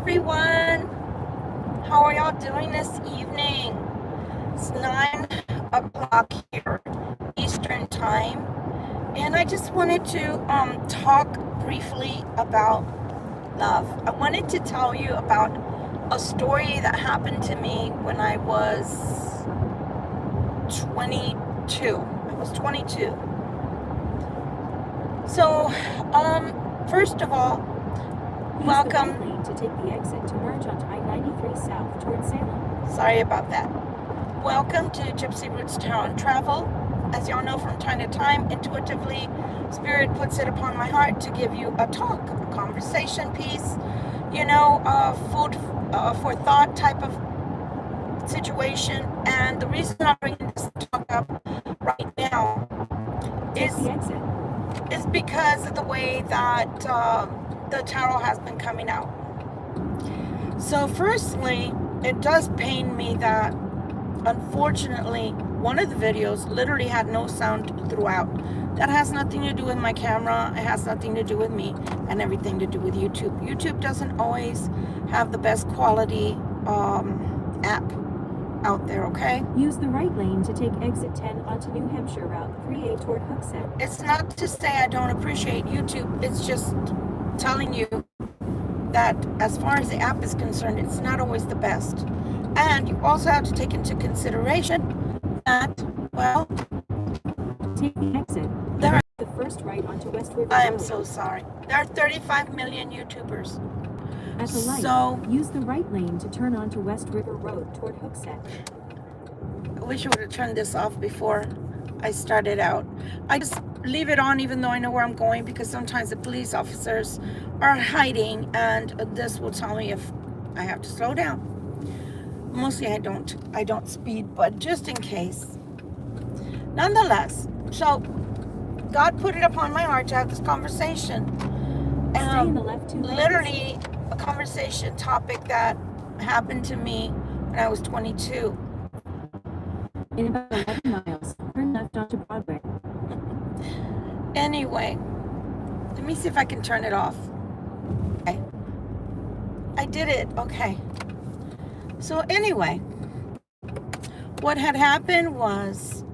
everyone. How are y'all doing this evening? It's 9 o'clock here, Eastern time. And I just wanted to talk briefly about love. I wanted to tell you about a story that happened to me when I was 22. I was 22. So, first of all, welcome. To take the exit to merge onto I-93 South towards Salem. Sorry about that. Welcome to Gypsy Roots Tarot Travel. As y'all know, from time to time, intuitively, Spirit puts it upon my heart to give you a talk, a conversation piece, food for thought type of situation. And the reason I'm bringing this talk up right now is because of the way that the tarot has been coming out. So firstly, it does pain me that unfortunately one of the videos literally had no sound throughout. That has nothing to do with my camera. It has nothing to do with me and everything to do with YouTube. YouTube doesn't always have the best quality app out there, okay? Use the right lane to take exit 10 onto New Hampshire Route 3A toward Hooksett. It's not to say I don't appreciate YouTube. It's just telling you that as far as the app is concerned, it's not always the best. And you also have to take into consideration that, well, take the exit. There are, the first right onto West River I am Road. so sorry. There are 35 million YouTubers. At the light, so use the right lane to turn onto West River Road toward Hooksett. I wish I would have turned this off before I started out. I just leave it on even though I know where I'm going, because sometimes the police officers are hiding and this will tell me if I have to slow down. Mostly I don't speed, but just in case. Nonetheless, so God put it upon my heart to have this conversation. Stay in the left 2 lanes. Literally a conversation topic that happened to me when I was 22. In about 11 miles, turn left onto Broadway. Anyway, let me see if I can turn it off. Okay. I did it. Okay. So anyway, what had happened was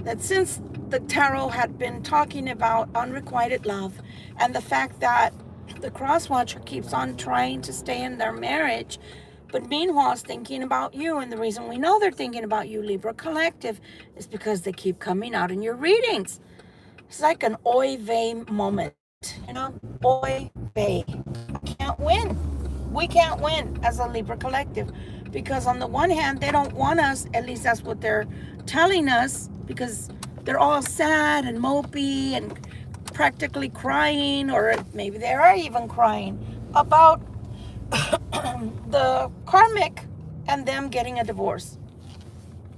that since the tarot had been talking about unrequited love and the fact that the cross-watcher keeps on trying to stay in their marriage, but meanwhile is thinking about you, and the reason we know they're thinking about you, Libra Collective, is because they keep coming out in your readings. It's like an oy vey moment, oy vey. I can't win. We can't win as a Libra Collective, because on the one hand, they don't want us, at least that's what they're telling us, because they're all sad and mopey and practically crying, or maybe they are even crying about the karmic and them getting a divorce.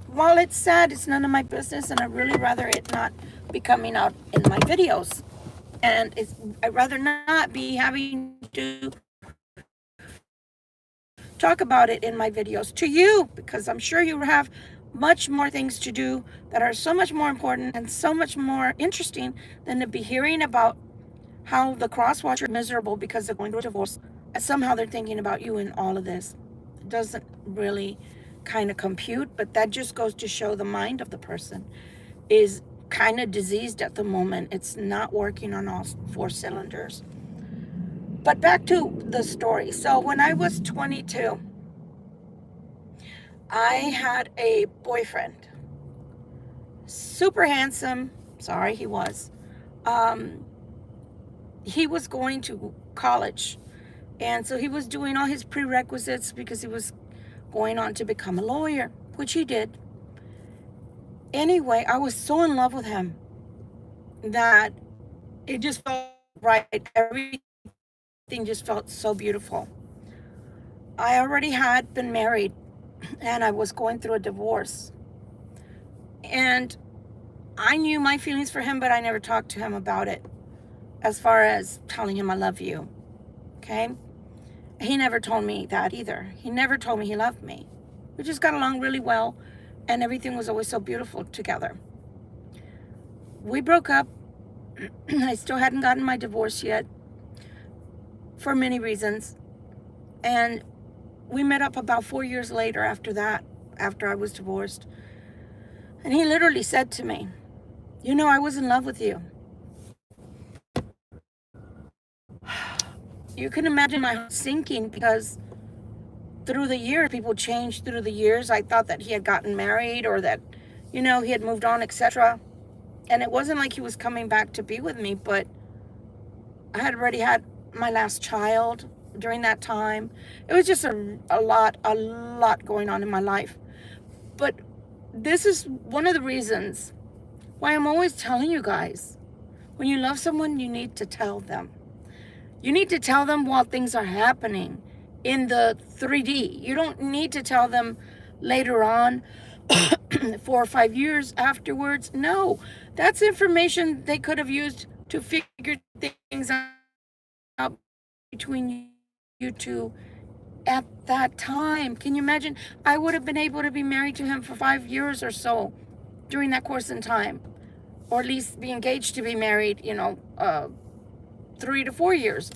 While it's sad, it's none of my business, and I'd really rather it not be coming out in my videos. And I'd rather not be having to talk about it in my videos to you, because I'm sure you have much more things to do that are so much more important and so much more interesting than to be hearing about how the cross-watcher is miserable because they're going through a divorce. And somehow they're thinking about you in all of this. It doesn't really kind of compute, but that just goes to show the mind of the person is kind of diseased at the moment. It's not working on all 4 cylinders. But back to the story. So when I was 22, I had a boyfriend. Super handsome. Sorry, he was. He was going to college. And so he was doing all his prerequisites because he was going on to become a lawyer, which he did. Anyway, I was so in love with him that it just felt right. Everything just felt so beautiful. I already had been married and I was going through a divorce. And I knew my feelings for him, but I never talked to him about it as far as telling him I love you. Okay? He never told me that either. He never told me he loved me. We just got along really well, and everything was always so beautiful together. We broke up. I still hadn't gotten my divorce yet, for many reasons. And we met up about 4 years later after that, after I was divorced. And he literally said to me, you know, I was in love with you. You can imagine my heart sinking, because through the years, people changed through the years. I thought that he had gotten married, or that, you know, he had moved on, etc. And it wasn't like he was coming back to be with me, but I had already had my last child during that time. It was just a lot going on in my life. But this is one of the reasons why I'm always telling you guys, when you love someone, you need to tell them. You need to tell them while things are happening in the 3D. You don't need to tell them later on, 4 or 5 years afterwards. No, that's information they could have used to figure things out between you two at that time. Can you imagine? I would have been able to be married to him for 5 years or so during that course in time, or at least be engaged to be married, 3 to 4 years.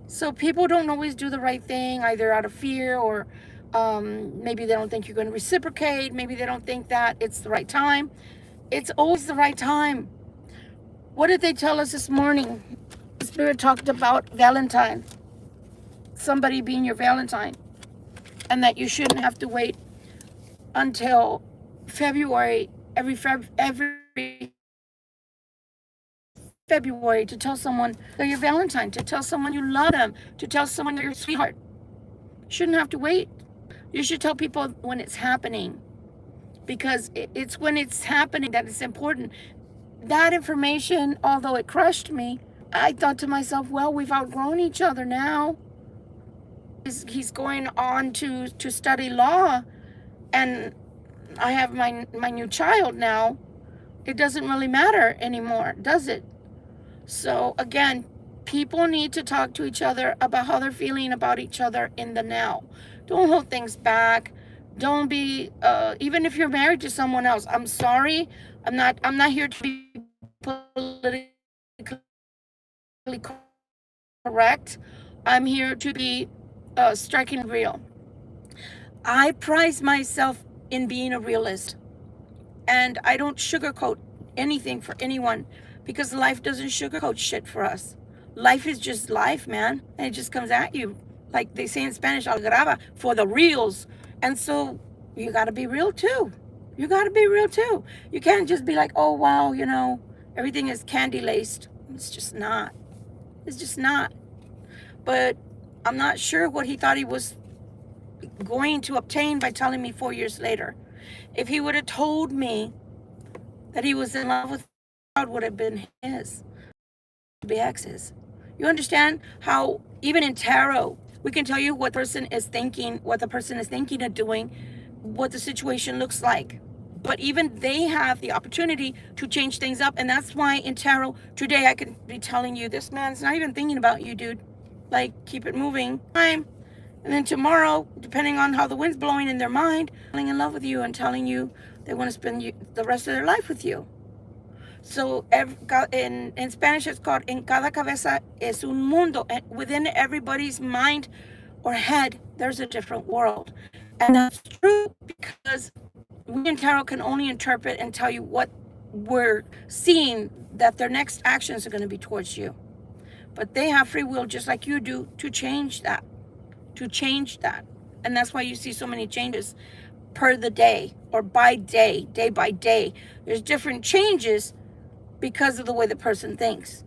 So people don't always do the right thing, either out of fear, or maybe they don't think you're going to reciprocate. Maybe they don't think that it's the right time. It's always the right time. What did they tell us this morning? The Spirit talked about Valentine, somebody being your Valentine, and that you shouldn't have to wait until February, every February, to tell someone they're your Valentine, to tell someone you love them, to tell someone you're your sweetheart. You shouldn't have to wait. You should tell people when it's happening, because it's when it's happening that it's important. That information, although it crushed me, I thought to myself, well, we've outgrown each other now. He's going on to study law, and I have my new child now. It doesn't really matter anymore, does it? So again, people need to talk to each other about how they're feeling about each other in the now. Don't hold things back. Don't be, even if you're married to someone else. I'm sorry. I'm not here to be politically correct. I'm here to be striking real. I prize myself in being a realist, and I don't sugarcoat anything for anyone, because life doesn't sugarcoat shit for us. Life is just life, man, and it just comes at you, like they say in Spanish, al grava, for the reals. And so you got to be real too. You got to be real too. You can't just be like, oh wow, everything is candy laced. It's just not. It's just not. But I'm not sure what he thought he was going to obtain by telling me 4 years later. If he would have told me that he was in love with me, would have been his, be ex's. You understand how even in tarot, we can tell you what the person is thinking of doing, what the situation looks like. But even they have the opportunity to change things up. And that's why in tarot today, I could be telling you, this man's not even thinking about you, dude. Like, keep it moving. And then tomorrow, depending on how the wind's blowing in their mind, falling in love with you and telling you they want to spend the rest of their life with you. So in Spanish, it's called en cada cabeza es un mundo. And within everybody's mind or head, there's a different world. And that's true, because we in tarot can only interpret and tell you what we're seeing, that their next actions are going to be towards you. But they have free will, just like you do, to change that. And that's why you see so many changes per the day, or by day by day. There's different changes because of the way the person thinks.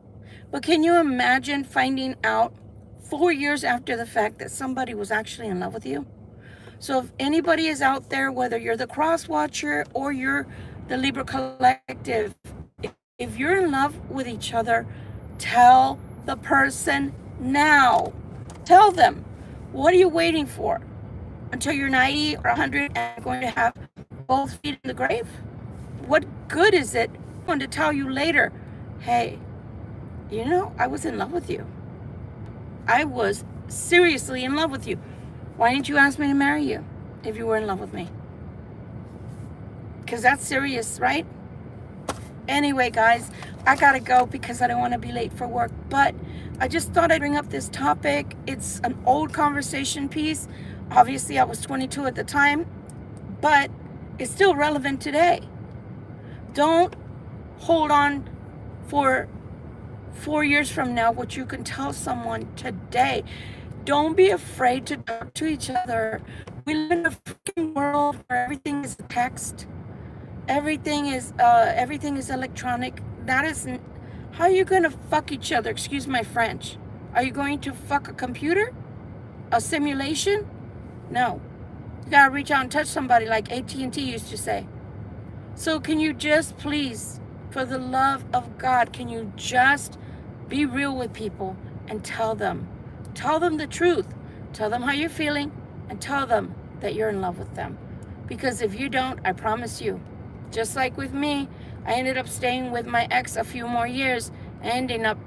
But can you imagine finding out 4 years after the fact that somebody was actually in love with you? So if anybody is out there, whether you're the cross watcher or you're the Libra collective, if you're in love with each other, tell the person now. Tell them. What are you waiting for? Until you're 90 or 100 and going to have both feet in the grave? What good is it going to tell you later, hey, I was in love with you. I was seriously in love with you. Why didn't you ask me to marry you if you were in love with me? Because that's serious, right? Anyway, guys, I gotta go because I don't want to be late for work. But I just thought I'd bring up this topic. It's an old conversation piece. Obviously, I was 22 at the time, but it's still relevant today. Don't hold on for 4 years from now what you can tell someone today. Don't be afraid to talk to each other. We live in a freaking world where everything is text. Everything is electronic. That isn't how are you gonna fuck each other? Excuse my French. Are you going to fuck a computer? A simulation? No. You gotta reach out and touch somebody like AT&T used to say. So can you just please, for the love of God, can you just be real with people and tell them the truth. Tell them how you're feeling and tell them that you're in love with them. Because if you don't, I promise you, just like with me, I ended up staying with my ex a few more years, ending up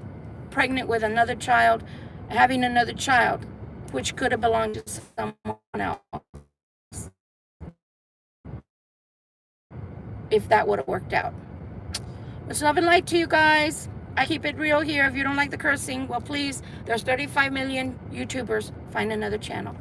pregnant with another child, having another child, which could have belonged to someone else if that would have worked out. Much love and light to you guys. I keep it real here. If you don't like the cursing, well, please, there's 35 million YouTubers. Find another channel.